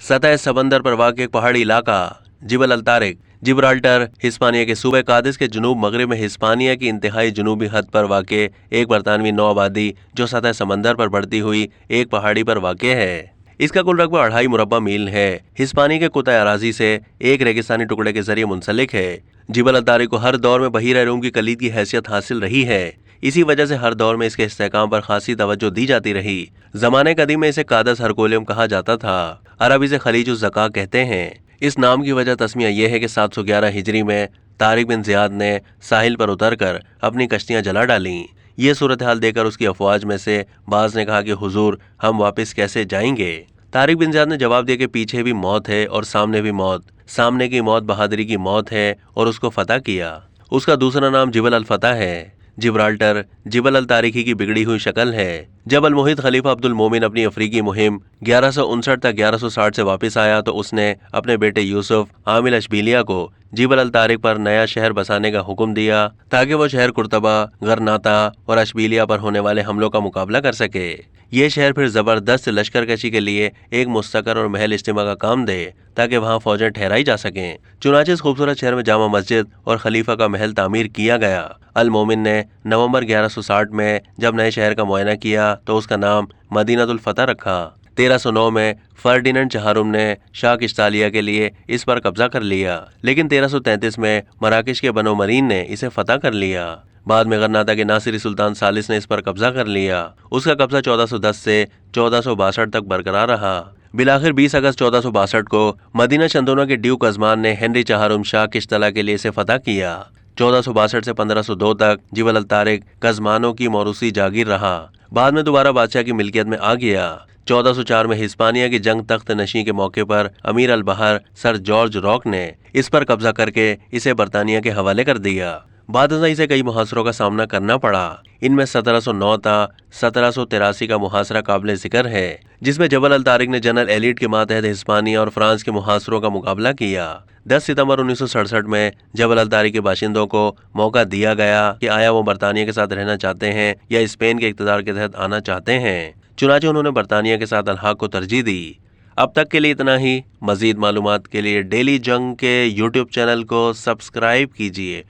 सतह समंदर पर वाक़ एक पहाड़ी इलाका जिबल अल तारिक जिब्राल्टर हिस्पानिया के सूबे कादिस के जुनूब मगरिब में हिस्पानिया की इंतहाई जुनूबी हद पर वाक़े एक बरतानवी नौ आबादी जो सतह समंदर पर बढ़ती हुई एक पहाड़ी पर वाक़े है। इसका कुल रकबा 2.5 मुरब्बा मील है। हिस्पानिया के कुतः अराजी से एक रेगिस्तानी टुकड़े के जरिए मुंसलिक है। जिबल अल तारिक को हर दौर में बहीरा रूम की कलीद की हैसियत हासिल रही है। इसी वजह से हर दौर में इसके इस्तेहकाम पर खासी तवज्जो दी जाती रही। ज़माने कदीम में इसे कादस हरकोलियम कहा जाता था। अरब इसे खलीज उज़ ज़का कहते हैं। इस नाम की वजह तस्मिया यह है कि 711 हिजरी में तारिक बिन ज़ियाद ने साहिल पर उतरकर अपनी कश्तियां जला डालीं। ये सूरत हाल देखकर उसकी अफवाज में से बाज ने कहा कि हुजूर, हम वापस कैसे जाएंगे? तारिक बिन ज़ियाद ने जवाब दिया कि पीछे भी मौत है और सामने भी मौत। सामने की मौत बहादुरी की मौत है और उसको फतह किया। उसका दूसरा नाम जिबल अल फतह है। जिब्राल्टर जिबल अल तारिकी की बिगड़ी हुई शक्ल है। जब अल मुहित खलीफा अब्दुल मोमिन अपनी अफ्रीकी मुहिम 1159 तक 1160 से वापस आया तो उसने अपने बेटे यूसुफ आमिल अशबीलिया को जिबल अल तारिक पर नया शहर बसाने का हुक्म दिया ताकि वो शहर कुर्तबा, गरनाता और अशबीलिया पर होने वाले हमलों का मुकाबला कर सके। ये शहर फिर जबरदस्त लश्करकशी के लिए एक मुस्तकर और महल इज्तिमा का काम दे ताकि वहाँ फौजें ठहराई जा सकें। चुनांचे इस खूबसूरत शहर में जामा मस्जिद और खलीफा का महल तामीर किया गया। अल मोमिन ने नवंबर 1160 में जब नए शहर का मुआयना किया तो उसका नाम मदीनतुल फतह रखा। 1309 में फर्डिनेंड चहारुम ने शाह किश्तालिया के लिए इस पर कब्जा कर लिया, लेकिन 1333 में मराकश के बनो मरीन ने इसे फतह कर लिया। बाद में गरनाता के नासिरी सुल्तान सालिस ने इस पर कब्जा कर लिया। उसका कब्जा 1410 से 1462 तक बरकरार रहा। बिलाखिर 20 अगस्त 1462 को मदीना चंदोना के ड्यूक अजमान ने हेनरी चहारुम शाह किश्तला के लिए इसे फतह किया। 1462 से 1502 तक जिबल अल तारिक कज़मानों की मौरूसी जागीर रहा। बाद में दोबारा बादशाह की मिल्कियत में आ गया। 1404 में हिस्पानिया की जंग तख्त नशी के मौके पर अमीर अल बहर सर जॉर्ज रॉक ने इस पर कब्जा करके इसे बरतानिया के हवाले कर दिया। बाद में इसे कई मुहासरों का सामना करना पड़ा। इनमें 1709 था 1783 का मुहासरा काबिल जिक्र है, जिसमें जबल अल तारिक ने जनरल एलिट के मातहत हिस्पानिया और फ्रांस के मुहासरों का मुकाबला किया। 10 सितंबर 1967 में जबल अल तारिक के बाशिंदों को मौका दिया गया कि आया वो बरतानिया के साथ रहना चाहते हैं या स्पेन के इक़्तिदार के तहत आना चाहते हैं। चुनांचे उन्होंने बरतानिया के साथ अलहाक को तरजीह दी। अब तक के लिए इतना ही। मजीद मालूमात के लिए डेली जंग के यूट्यूब चैनल को सब्सक्राइब कीजिए